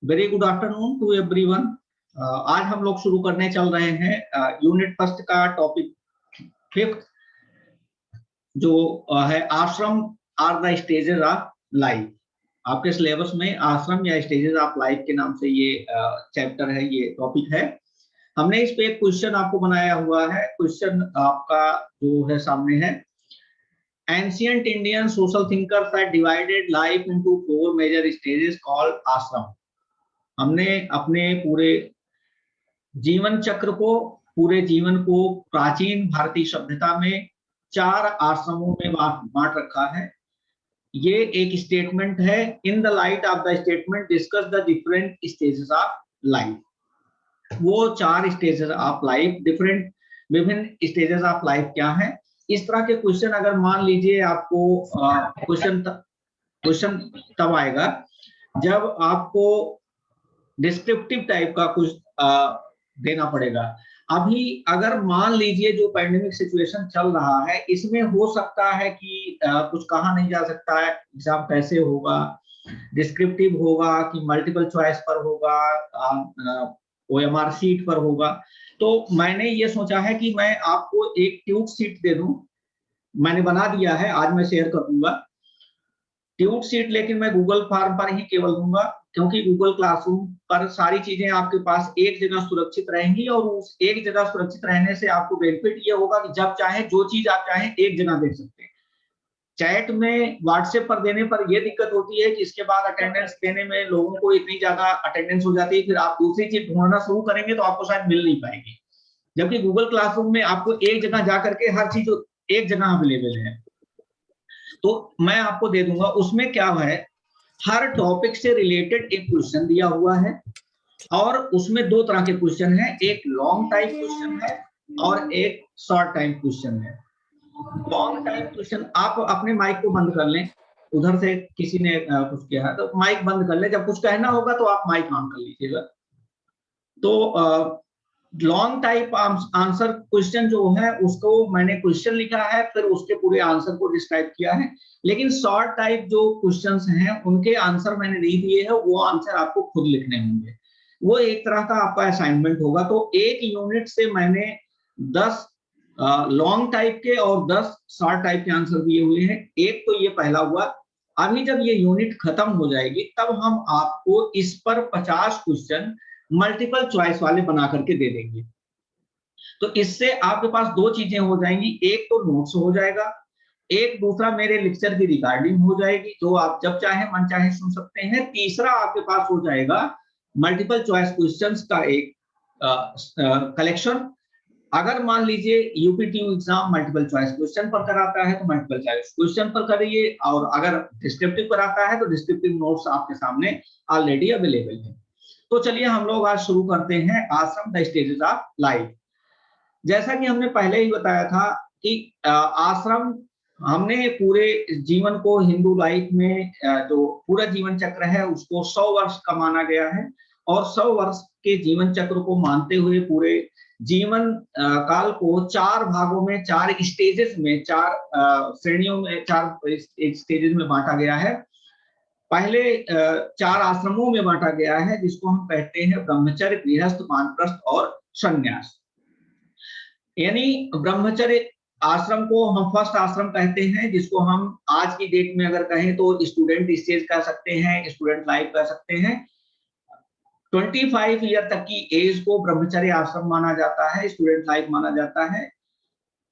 Very good afternoon to everyone. आज हम लोग शुरू करने चल रहे हैं यूनिट फर्स्ट का टॉपिक फिफ्थ, जो है ashram are the stages of life. आपके सिलेबस में आश्रम या स्टेजेस ऑफ लाइफ के नाम से ये चैप्टर है, ये टॉपिक है। हमने इस पे एक क्वेश्चन आपको बनाया हुआ है। क्वेश्चन आपका जो है सामने है, ancient Indian social thinkers had divided life into 4 major stages called ashram. हमने अपने पूरे जीवन चक्र को, पूरे जीवन को प्राचीन भारतीय सभ्यता में 4 आश्रमों में बांट रखा है। ये एक स्टेटमेंट है। In the light of the statement discuss the different stages of life. वो 4 स्टेजेस ऑफ लाइफ, विभिन्न स्टेजेस ऑफ लाइफ क्या है। इस तरह के क्वेश्चन अगर मान लीजिए आपको क्वेश्चन तब आएगा जब आपको डिस्क्रिप्टिव टाइप का कुछ देना पड़ेगा। अभी अगर मान लीजिए जो पैंडेमिक सिचुएशन चल रहा है, इसमें हो सकता है कि कुछ कहा नहीं जा सकता है एग्जाम कैसे होगा, डिस्क्रिप्टिव होगा कि मल्टीपल चॉइस पर होगा, ओएमआर सीट पर होगा। तो मैंने ये सोचा है कि मैं आपको एक ट्यूट सीट दे दूं। मैंने बना दिया है, आज मैं शेयर कर दूंगा ट्यूट सीट, लेकिन मैं गूगल फॉर्म पर ही केवल दूंगा, क्योंकि गूगल क्लासरूम पर सारी चीजें आपके पास एक जगह सुरक्षित रहेंगी। और उस एक जगह सुरक्षित रहने से आपको बेनिफिट ये होगा कि जब चाहे जो चीज आप चाहें एक जगह देख सकते हैं। चैट में व्हाट्सएप पर देने पर यह दिक्कत होती है कि इसके बाद अटेंडेंस देने में लोगों को इतनी ज्यादा अटेंडेंस हो जाती है, फिर आप दूसरी चीज ढूंढना शुरू करेंगे तो आपको शायद मिल नहीं पाएगी। जबकि गूगल क्लासरूम में आपको एक जगह जाकर के हर चीज एक जगह अवेलेबल है। तो मैं आपको दे दूंगा। उसमें क्या है, हर टॉपिक से रिलेटेड एक क्वेश्चन दिया हुआ है, और उसमें 2 तरह के क्वेश्चन है, एक लॉन्ग टाइप क्वेश्चन है और एक शॉर्ट टाइम क्वेश्चन है। लॉन्ग टाइम क्वेश्चन, आप अपने माइक को बंद कर लें, उधर से किसी ने कुछ किया है तो माइक बंद कर लें। जब कुछ कहना होगा तो आप माइक ऑन कर लीजिएगा। तो लॉन्ग टाइप आंसर क्वेश्चन जो है उसको मैंने क्वेश्चन लिखा है, फिर उसके पूरे आंसर को डिस्क्राइब किया है। लेकिन शॉर्ट टाइप जो क्वेश्चंस हैं उनके आंसर मैंने नहीं दिए हैं, वो आंसर आपको खुद लिखने होंगे। वो एक तरह का आपका असाइनमेंट होगा। तो एक यूनिट से मैंने 10 लॉन्ग टाइप के और 10 शॉर्ट टाइप के आंसर दिए हुए हैं। एक तो ये पहला हुआ। अभी जब ये यूनिट खत्म हो जाएगी तब हम आपको इस पर 50 क्वेश्चन मल्टीपल चॉइस वाले बना करके दे देंगे। तो इससे आपके पास 2 चीजें हो जाएंगी, एक तो नोट्स हो जाएगा, एक दूसरा मेरे लेक्चर की रिकॉर्डिंग हो जाएगी जो आप जब चाहे मन चाहे सुन सकते हैं। तीसरा आपके पास हो जाएगा मल्टीपल चॉइस क्वेश्चंस का एक कलेक्शन। अगर मान लीजिए UPTU exam multiple choice question पर कराता है तो मल्टीपल चॉइस क्वेश्चन पर करिए, और अगर डिस्क्रिप्टिव कराता है तो डिस्क्रिप्टिव नोट्स आपके सामने ऑलरेडी अवेलेबल है। तो चलिए हम लोग आज शुरू करते हैं आश्रम द स्टेजेस ऑफ लाइफ। जैसा कि हमने पहले ही बताया था कि आश्रम, हमने पूरे जीवन को हिंदू लाइफ में जो पूरा जीवन चक्र है उसको 100 वर्ष का माना गया है। और 100 वर्ष के जीवन चक्र को मानते हुए पूरे जीवन काल को 4 भागों में, 4 स्टेजेस में, 4 श्रेणियों में, 4 स्टेजेस में बांटा गया है। पहले 4 आश्रमों में बांटा गया है, जिसको हम कहते हैं ब्रह्मचर्य, गृहस्थ, वानप्रस्थ और संन्यास। यानी ब्रह्मचर्य आश्रम को हम फर्स्ट आश्रम कहते हैं, जिसको हम आज की डेट में अगर कहें तो स्टूडेंट स्टेज कह सकते हैं, स्टूडेंट लाइफ कह सकते हैं। 25 ईयर तक की एज को ब्रह्मचर्य आश्रम माना जाता है, स्टूडेंट लाइफ माना जाता है।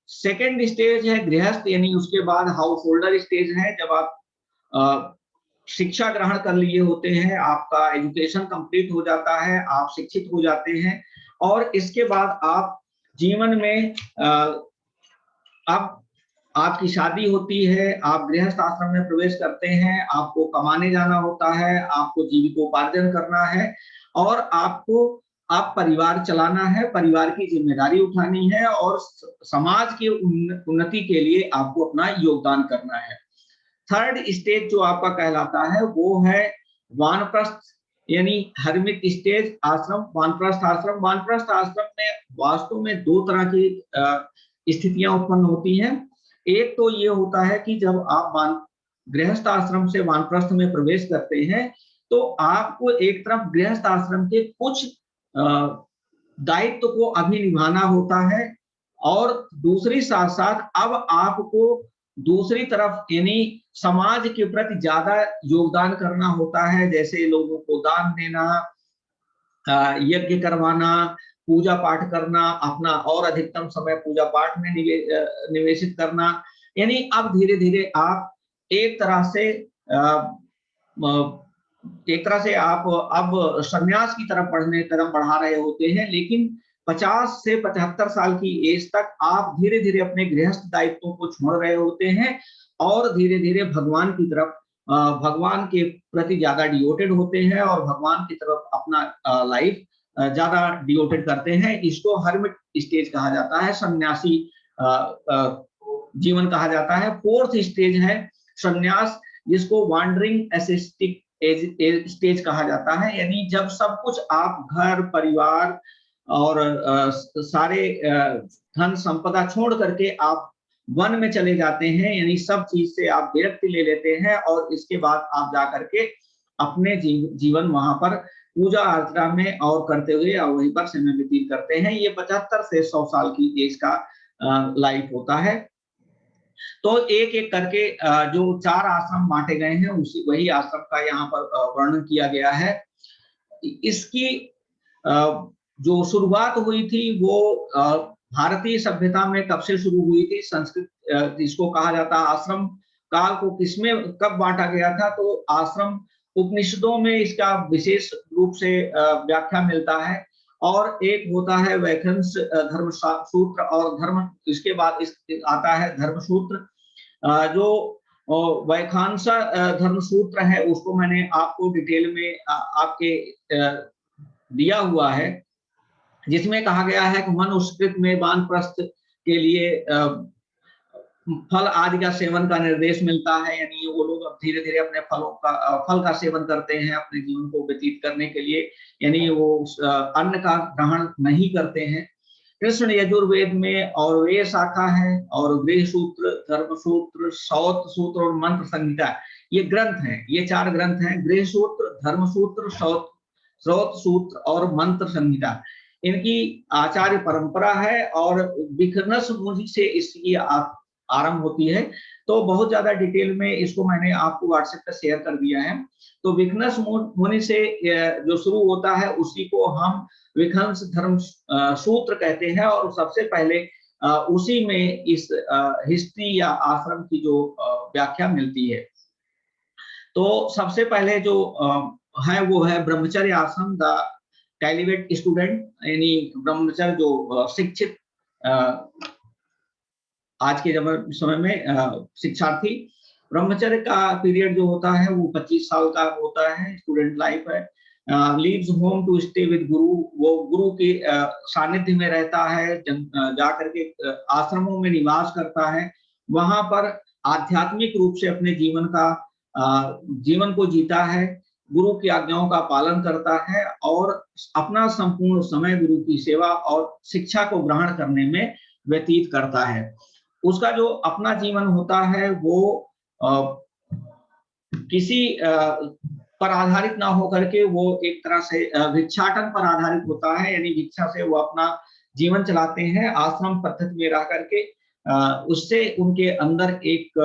सेकेंड स्टेज है गृहस्थ, यानी उसके बाद हाउस होल्डर स्टेज है, जब आप शिक्षा ग्रहण कर लिए होते हैं, आपका एजुकेशन कंप्लीट हो जाता है, आप शिक्षित हो जाते हैं, और इसके बाद आप जीवन में अब आपकी शादी होती है, आप गृहस्थ आश्रम में प्रवेश करते हैं, आपको कमाने जाना होता है, आपको जीविकोपार्जन करना है, और आप परिवार चलाना है, परिवार की जिम्मेदारी उठानी है, और समाज की उन्नति के लिए आपको अपना योगदान करना है। थर्ड स्टेज जो आपका कहलाता है वो है वानप्रस्थ, यानी हर्मिट स्टेज आश्रम, वानप्रस्थ आश्रम। वानप्रस्थ आश्रम में वास्तव में 2 तरह की स्थितियां उत्पन्न होती हैं। एक तो ये होता है कि जब आप गृहस्थ आश्रम से वानप्रस्थ में प्रवेश करते हैं तो आपको एक तरफ गृहस्थ आश्रम के कुछ दायित्व को अभी निभाना होता है, और दूसरी साथ साथ अब आपको दूसरी तरफ यानी समाज के प्रति ज्यादा योगदान करना होता है, जैसे लोगों को दान देना, यज्ञ करवाना, पूजा पाठ करना, अपना और अधिकतम समय पूजा पाठ में निवेशित करना। यानी अब धीरे धीरे आप एक तरह से आप अब संन्यास की तरफ कदम बढ़ा रहे होते हैं, लेकिन 50 से 75 साल की एज तक आप धीरे धीरे अपने गृहस्थ दायित्वों को छोड़ रहे होते हैं और धीरे धीरे भगवान की तरफ, भगवान के प्रति ज्यादा डिवोटेड होते हैं और भगवान की तरफ अपना लाइफ ज्यादा डिवोटेड करते हैं। इसको हर्मिट स्टेज कहा जाता है, सन्यासी जीवन कहा जाता है। फोर्थ स्टेज है संन्यास, जिसको वांडरिंग एसेस्टिक स्टेज कहा जाता है, यानी जब सब कुछ आप घर परिवार और सारे धन संपदा छोड़ करके आप वन में चले जाते हैं, यानी सब चीज से आप विरक्ति ले लेते हैं और इसके बाद आप जा करके अपने जीवन वहां पर पूजा अर्चना में और करते हुए और वहीं पर समय व्यतीत करते हैं। ये 75 से 100 साल की एज का लाइफ होता है। तो एक एक करके जो 4 आश्रम बांटे गए हैं उसी वही आश्रम का यहाँ पर वर्णन किया गया है। इसकी जो शुरुआत हुई थी वो भारतीय सभ्यता में कब से शुरू हुई थी, संस्कृत जिसको कहा जाता है आश्रम काल को किसमें कब बांटा गया था, तो आश्रम उपनिषदों में इसका विशेष रूप से व्याख्या मिलता है। और एक होता है वैखंस धर्म सूत्र, और धर्म इसके बाद आता है धर्म सूत्र। जो वैखांसा धर्म सूत्र है उसको मैंने आपको डिटेल में आपके दिया हुआ है, जिसमें कहा गया है कि मनुस्मृत में वानप्रस्थ के लिए फल आदि का सेवन का निर्देश मिलता है, यानी वो लोग अब धीरे धीरे अपने फल का सेवन करते हैं अपने जीवन को व्यतीत करने के लिए, यानी वो अन्न का ग्रहण नहीं करते हैं। कृष्ण यजुर्वेद में और वे शाखा है, और गृह सूत्र, धर्म सूत्र, सौत सूत्र और मंत्र संहिता, ये ग्रंथ हैं, ये 4 ग्रंथ हैं, गृह सूत्र, धर्म सूत्र, स्रोत सूत्र और मंत्र संहिता। इनकी आचार्य परंपरा है और विखनस मुनि से इसकी आरंभ होती है। तो बहुत ज्यादा डिटेल में इसको मैंने आपको व्हाट्सएप पे शेयर कर दिया है। तो विखनस मुनि से जो शुरू होता है उसी को हम विखंस धर्म सूत्र कहते हैं, और सबसे पहले उसी में इस हिस्ट्री या आश्रम की जो व्याख्या मिलती है। तो सबसे पहले जो है वो है ब्रह्मचर्य आश्रम, द कैलिवेट स्टूडेंट, यानी ब्रह्मचर्य जो शिक्षित आज के समय में शिक्षार्थी। ब्रह्मचर्य का पीरियड जो होता है वो 25 साल का होता है, स्टूडेंट लाइफ है। Leaves home to stay with guru, वो गुरु के सानिध्य में रहता है, जा करके आश्रमों में निवास करता है, वहां पर आध्यात्मिक रूप से अपने जीवन को जीता है, गुरु की आज्ञाओं का पालन करता है और अपना संपूर्ण समय गुरु की सेवा और शिक्षा को ग्रहण करने में व्यतीत करता है। उसका जो अपना जीवन होता है वो किसी पर आधारित ना होकर के वो एक तरह से भिक्षाटन पर आधारित होता है, यानी भिक्षा से वो अपना जीवन चलाते हैं आश्रम पद्धति में रह करके। उससे उनके अंदर एक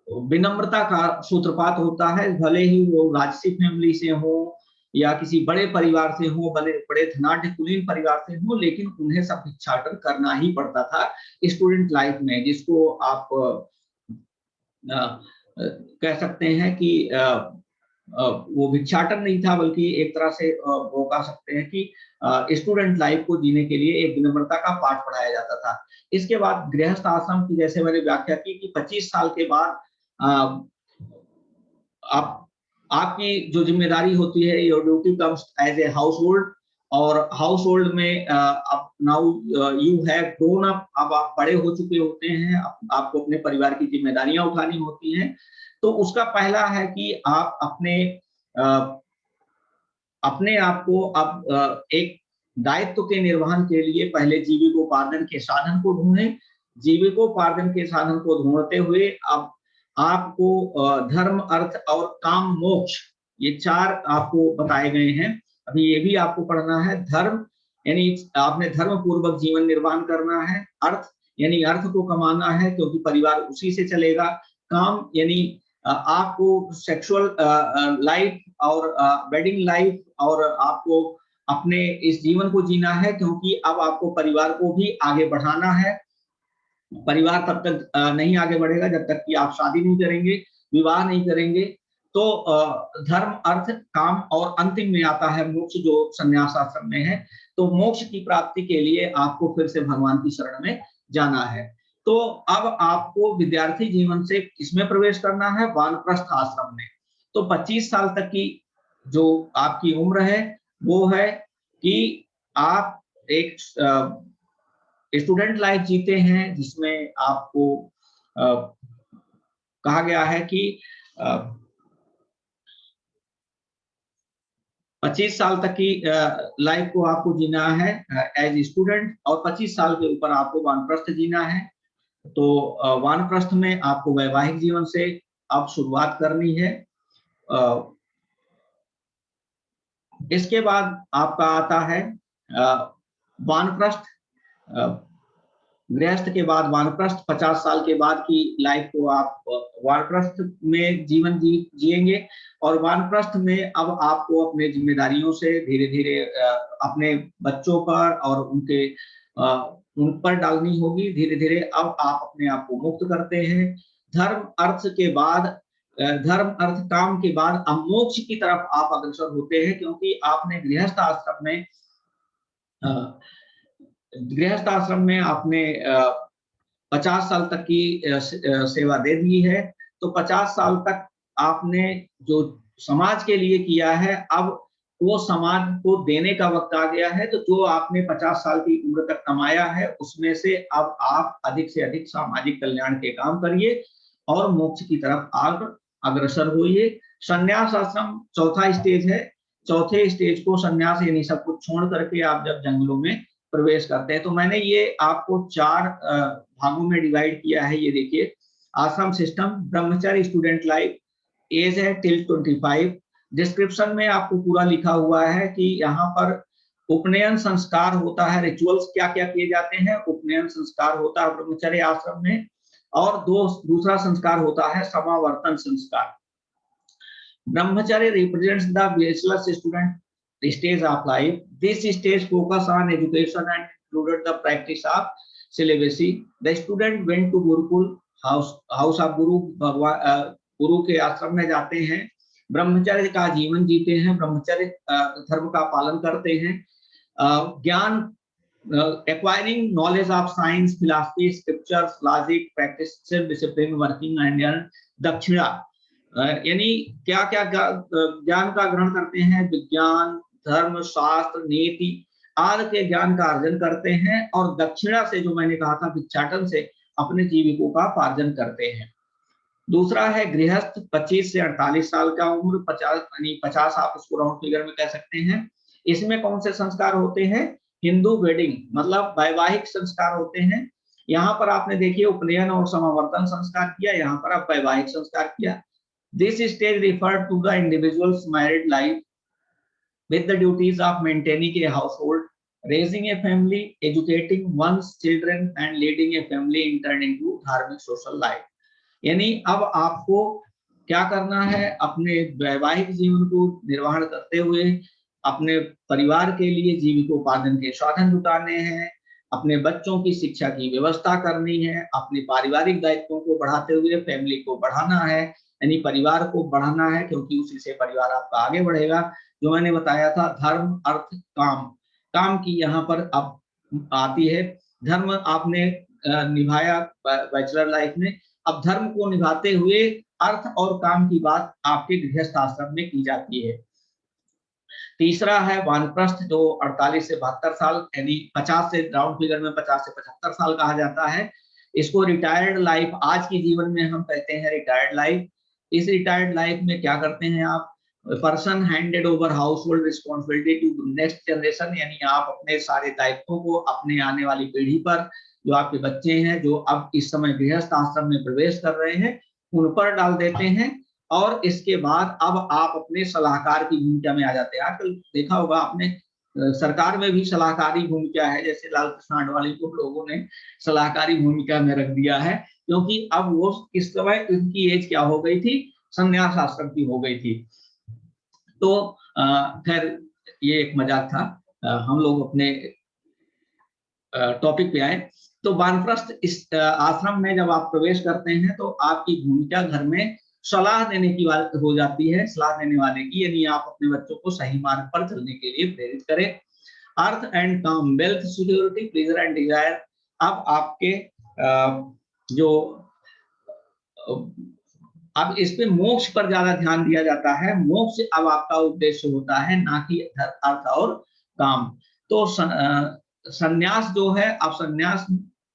विनम्रता का सूत्रपात होता है, भले ही वो राजसी फैमिली से हो या किसी बड़े परिवार से हो, बड़े धनाढ्य कुलीन परिवार से हो, लेकिन उन्हें सब भिक्षाटन करना ही पड़ता था स्टूडेंट लाइफ में, जिसको आप कह सकते हैं कि वो भिक्षाटन नहीं था, बल्कि एक तरह से वो कह सकते हैं कि स्टूडेंट लाइफ को जीने के लिए एक विनम्रता का पाठ पढ़ाया जाता था। इसके बाद गृहस्थ आश्रम की जैसे मैंने व्याख्या की कि 25 साल के बाद आपकी जो जिम्मेदारी होती है, your duty comes as a household, और हाउस होल्ड में अब now you have grown up, अब आप बड़े हो चुके होते हैं, आपको अपने परिवार की जिम्मेदारियां उठानी होती हैं। तो उसका पहला है कि आप अपने आप को अब एक दायित्व के निर्वहन के लिए पहले जीविकोपार्जन के साधन को ढूंढें। जीविकोपार्जन के साधन को ढूंढते हुए अब आपको धर्म, अर्थ और काम, मोक्ष, ये 4 आपको बताए गए हैं। अभी ये भी आपको पढ़ना है। धर्म यानी आपने धर्म पूर्वक जीवन निर्वाह करना है। अर्थ यानी अर्थ को कमाना है क्योंकि परिवार उसी से चलेगा। काम यानी आपको सेक्सुअल लाइफ और वेडिंग लाइफ और आपको अपने इस जीवन को जीना है क्योंकि अब आपको परिवार को भी आगे बढ़ाना है। परिवार तब तक नहीं आगे बढ़ेगा जब तक कि आप शादी नहीं करेंगे, विवाह नहीं करेंगे। तो धर्म, अर्थ, काम और अंतिम में आता है मोक्ष, जो संन्यास आश्रम में है। तो मोक्ष की प्राप्ति के लिए आपको फिर से भगवान की शरण में जाना है। तो अब आपको विद्यार्थी जीवन से किसमें प्रवेश करना है? वानप्रस्थ आश्रम में। तो 25 साल तक की जो आपकी उम्र है वो है कि आप एक स्टूडेंट लाइफ जीते हैं जिसमें आपको कहा गया है कि 25 साल तक की लाइफ को आपको जीना है एज स्टूडेंट, और 25 साल के ऊपर आपको वानप्रस्थ जीना है। तो वानप्रस्थ में आपको वैवाहिक जीवन से अब शुरुआत करनी है। इसके बाद आपका आता है वानप्रस्थ, गृहस्थ के बाद वानप्रस्थ। 50 साल के बाद की लाइफ को आप वानप्रस्थ में जीवन जिएंगे। और वानप्रस्थ में अब आपको अपने जिम्मेदारियों से धीरे धीरे अपने बच्चों पर और उन पर डालनी होगी धीरे धीरे। अब आप अपने आप को मुक्त करते हैं। धर्म अर्थ के बाद धर्म अर्थ काम के बाद अब मोक्ष की तरफ आप अग्रसर होते हैं क्योंकि आपने गृहस्थ आश्रम में आपने 50 साल तक की सेवा दे दी है। तो 50 साल तक आपने जो समाज के लिए किया है, अब वो समाज को देने का वक्त आ गया है। तो जो आपने 50 साल की उम्र तक कमाया है उसमें से अब आप अधिक से अधिक सामाजिक कल्याण के काम करिए और मोक्ष की तरफ अग्रसर होइए। संन्यास आश्रम चौथा स्टेज है। चौथे स्टेज को संन्यास यानी सब कुछ छोड़ करके आप जब जंगलों में प्रवेश करते हैं। तो मैंने ये आपको 4 भागों में डिवाइड किया है। ये देखिए, आश्रम सिस्टम, ब्रह्मचर्य स्टूडेंट लाइफ, एज है टिल 25। डिस्क्रिप्शन में आपको पूरा लिखा हुआ है कि यहाँ पर उपनयन संस्कार होता है। रिचुअल्स क्या क्या किए जाते हैं? उपनयन संस्कार होता है ब्रह्मचर्य आश्रम में, और दूसरा संस्कार होता है समावर्तन संस्कार। Brahmacharya represents the bachelor's student stage of life. This stage focus on education and included the practice of celibacy. The student went to Gurukul, house of Guru, गुरु के आश्रम में जाते हैं, ब्रह्मचर्य का जीवन जीते हैं, ब्रह्मचर्य धर्म का पालन करते हैं। ज्ञान, acquiring knowledge of science, philosophy, scriptures, logic, practice, self-discipline, working and दक्षिणा, यानी क्या क्या ज्ञान का ग्रहण करते हैं? विज्ञान, धर्म, शास्त्र, नीति आदि के ज्ञान का अर्जन करते हैं, और दक्षिणा से, जो मैंने कहा था भिक्षाटन से, अपने जीविकोपार्जन करते हैं। दूसरा है गृहस्थ, 25 से 48 साल का उम्र, 50 आप उसको राउंड फिगर में कह सकते हैं। इसमें कौन से संस्कार होते हैं? हिंदू वेडिंग, मतलब वैवाहिक संस्कार होते हैं। यहाँ पर आपने देखिए उपनयन और समावर्तन संस्कार किया, यहाँ पर आप वैवाहिक संस्कार किया। This stage referred to the individual's married life with the duties of maintaining a household, raising a family, educating one's children and leading a family in turn into धार्मिक social life। यानी अब आपको क्या करना है? अपने वैवाहिक जीवन को निर्वहन करते हुए अपने परिवार के लिए जीविकोपार्जन के साधन जुटाने हैं, अपने बच्चों की शिक्षा की व्यवस्था करनी है, अपने पारिवारिक दायित्वों को बढ़ाते हुए फैमिली को बढ़ाना है, यानी परिवार को बढ़ाना है, क्योंकि उसी से परिवार आपका आगे बढ़ेगा। जो मैंने बताया था, धर्म, अर्थ, काम, काम की यहाँ पर अब आती है। धर्म आपने निभाया बैचलर लाइफ में, अब धर्म को निभाते हुए अर्थ और काम की बात आपके गृहस्थ आश्रम में की जाती है। तीसरा है वानप्रस्थ, जो 48 से 72 साल, यानी 50 से राउंड फिगर में 50 से 75 साल कहा जाता है। इसको रिटायर्ड लाइफ आज के जीवन में हम कहते हैं रिटायर्ड लाइफ। इस रिटायर्ड लाइफ में क्या करते हैं आप? Person handed over household responsibility to next generation, यानी आप अपने सारे दायित्वों को अपने आने वाली पीढ़ी पर, जो आपके बच्चे हैं, जो अब इस समय गृहस्थ आश्रम में प्रवेश कर रहे हैं, उन पर डाल देते हैं और इसके बाद अब आप अपने सलाहकार की भूमिका में आ जाते हैं। आजकल देखा होगा आपने सरकार में भी सलाहकारी भूमिका है, जैसे लाल कृष्ण आडवाणी को लोगों ने सलाहकारी भूमिका में रख दिया है, क्योंकि अब वो इस समय उनकी एज क्या हो गई थी, संन्यास आश्रम की हो गई थी। तो खैर ये एक मजाक था। हम लोग अपने टॉपिक पे आए। तो वानप्रस्थ इस आश्रम में जब आप प्रवेश करते हैं तो आपकी भूमिका घर में सलाह देने की बात हो जाती है, सलाह देने वाले की, यानी आप अपने बच्चों को सही मार्ग पर चलने के लिए प्रेरित करें। अर्थ एंड काम, wealth, security, pleasure and desire. अब आपके जो अब इस पे मोक्ष पर ज्यादा ध्यान दिया जाता है। मोक्ष अब आपका उद्देश्य होता है, ना कि अर्थ और काम। तो संन्यास जो है, अब संन्यास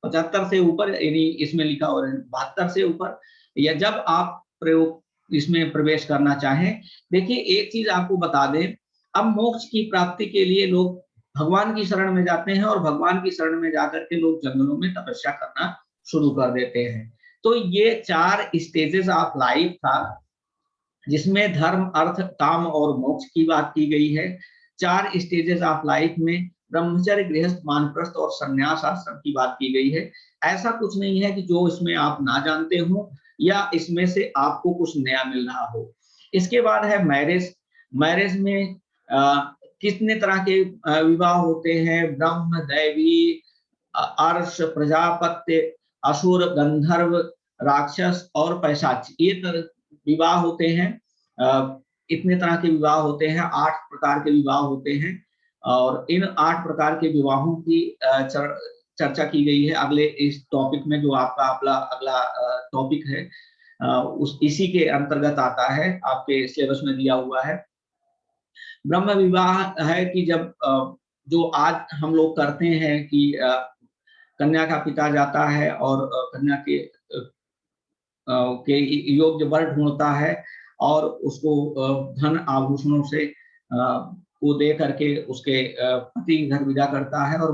75 से ऊपर, यानी इसमें लिखा हो रहा है 72 से ऊपर, या जब आप प्रयोग इसमें प्रवेश करना चाहें। देखिए एक चीज आपको बता दें, अब मोक्ष की प्राप्ति के लिए लोग भगवान की शरण में जाते हैं और भगवान की शरण में जाकर के लोग जंगलों में तपस्या करना शुरू कर देते हैं। तो ये 4 स्टेजेस ऑफ लाइफ था, जिसमें धर्म, अर्थ, काम और मोक्ष की बात की गई है। 4 स्टेजेस ऑफ लाइफ में ब्रह्मचर्य, गृहस्थ, वानप्रस्थ और संन्यास आश्रम की बात की गई है। ऐसा कुछ नहीं है कि जो इसमें आप ना जानते हो या इसमें से आपको कुछ नया मिल रहा हो। इसके बाद है मैरिज। मैरिज में कितने तरह के विवाह होते हैं, ब्रह्म, दैवी, अर्ष, प्रजापत्य, असुर, गंधर्व, राक्षस और पैशाच, ये विवाह होते हैं। इतने तरह के विवाह होते हैं, 8 प्रकार के विवाह होते हैं। और इन 8 प्रकार के विवाहों की चर्चा की गई है अगले इस टॉपिक में, जो आपका अगला टॉपिक है, इसी के अंतर्गत आता है, आपके सिलेबस में दिया हुआ है। ब्रह्म विवाह है कि जब जो आज हम लोग करते हैं कि कन्या का पिता जाता है और कन्या के योग्य वर ढूंढता है और उसको धन आभूषणों से को दे करके उसके पति घर विदा करता है, और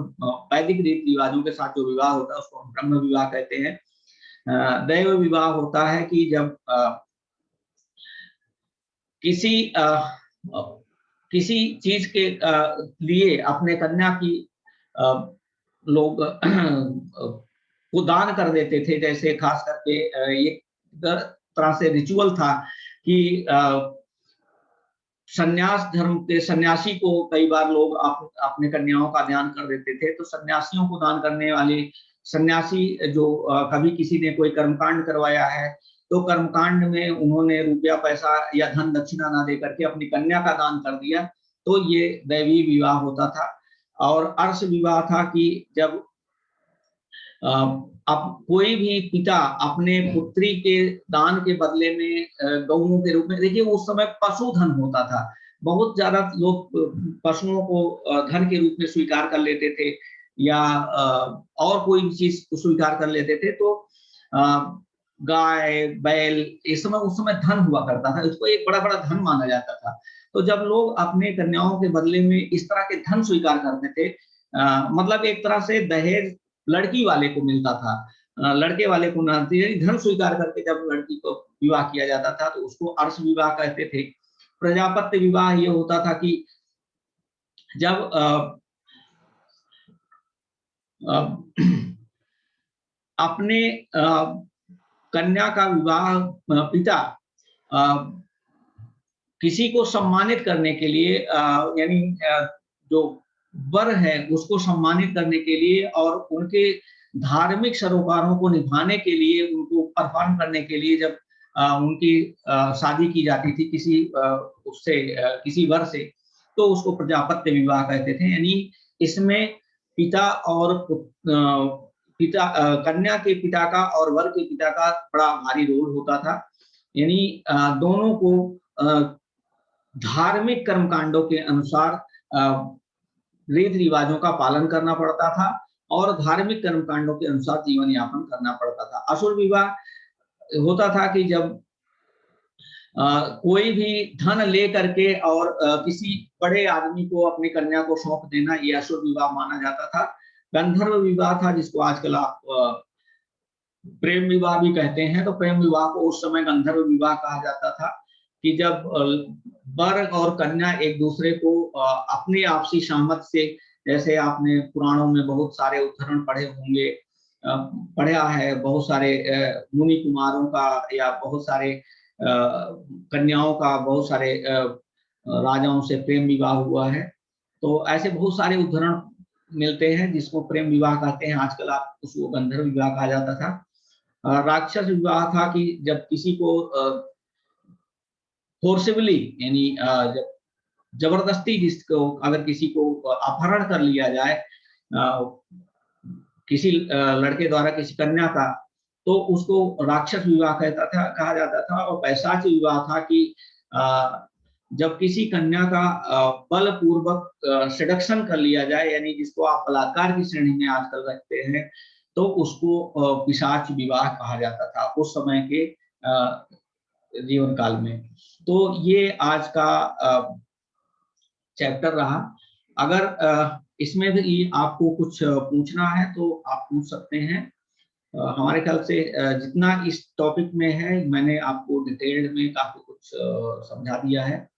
वैदिक रीति रिवाजों के साथ जो विवाह होता है उसको हम ब्रह्म विवाह कहते हैं। दैव विवाह होता है कि जब किसी चीज के लिए अपने कन्या की लोग वो दान कर देते थे। जैसे खास करके एक तरह से रिचुअल था कि सन्यास धर्म के सन्यासी को कई बार लोग अपने कन्याओं का दान कर देते थे। तो सन्यासियों को दान करने वाले सन्यासी जो कभी किसी ने कोई कर्मकांड करवाया है, तो कर्मकांड में उन्होंने रुपया पैसा या धन दक्षिणा ना दे करके अपनी कन्या का दान कर दिया, तो ये दैवी विवाह होता था। और अर्ष विवाह था कि जब अब कोई भी पिता अपने पुत्री के दान के बदले में गौओं के रूप में, देखिए उस समय पशुधन होता था, बहुत ज्यादा लोग पशुओं को धन के रूप में स्वीकार कर लेते थे, या और कोई भी चीज स्वीकार कर लेते थे। तो गाय, बैल, इस समय उस समय धन हुआ करता था, इसको एक बड़ा बड़ा धन माना जाता था। तो जब लोग अपने कन्याओं के बदले में इस तरह के धन स्वीकार करते थे, मतलब एक तरह से दहेज लड़की वाले को मिलता था, लड़के वाले को ना, धन स्वीकार करके जब लड़की को विवाह किया जाता था तो उसको अर्ष विवाह कहते थे। प्रजापत्य विवाह ये होता था कि जब अपने कन्या का विवाह पिता किसी को सम्मानित करने के लिए, यानी जो वर है उसको सम्मानित करने के लिए और उनके धार्मिक सरोकारों को निभाने के लिए, उनको परफॉर्म करने के लिए जब उनकी शादी की जाती थी किसी उससे किसी वर से, तो उसको प्रजापत्य विवाह कहते थे। यानी इसमें पिता और कन्या के पिता का और वर के पिता का बड़ा भारी रोल होता था। यानी दोनों को धार्मिक कर्मकांडों के अनुसार रीति रिवाजों का पालन करना पड़ता था और धार्मिक कर्मकांडों के अनुसार जीवन यापन करना पड़ता था। असुर विवाह होता था कि जब कोई भी धन ले करके और किसी बड़े आदमी को अपनी कन्या को सौंप देना, ये असुर विवाह माना जाता था। गंधर्व विवाह था जिसको आजकल आप प्रेम विवाह भी कहते हैं। तो प्रेम विवाह को उस समय गंधर्व विवाह कहा जाता था कि जब वर और कन्या एक दूसरे को अपनी आपसी सहमति से, जैसे आपने पुराणों में बहुत सारे उदाहरण पढ़े होंगे, पढ़ा है, बहुत सारे मुनि कुमारों का या बहुत सारे कन्याओं का, बहुत सारे राजाओं से प्रेम विवाह हुआ है। तो ऐसे बहुत सारे उदाहरण मिलते हैं जिसको प्रेम विवाह कहते हैं। आजकल आप उसको गंधर्व विवाह कहा जाता था। राक्षस विवाह था कि जब किसी को फोर्सिबली, यानी जबरदस्ती, जिसको अगर किसी को अपहरण कर लिया जाए किसी लड़के द्वारा किसी कन्या का, तो उसको राक्षस विवाह कहा जाता था। और पैशाच विवाह था कि जब किसी कन्या का बलपूर्वक सेडक्शन कर लिया जाए, यानी जिसको आप बलात्कार की श्रेणी में आजकल रखते हैं, तो उसको पिशाच विवाह कहा जाता था उस समय के जीवन काल में। तो ये आज का चैप्टर रहा। अगर इसमें भी आपको कुछ पूछना है तो आप पूछ सकते हैं। हमारे ख्याल से जितना इस टॉपिक में है मैंने आपको डिटेल्ड में काफी कुछ समझा दिया है।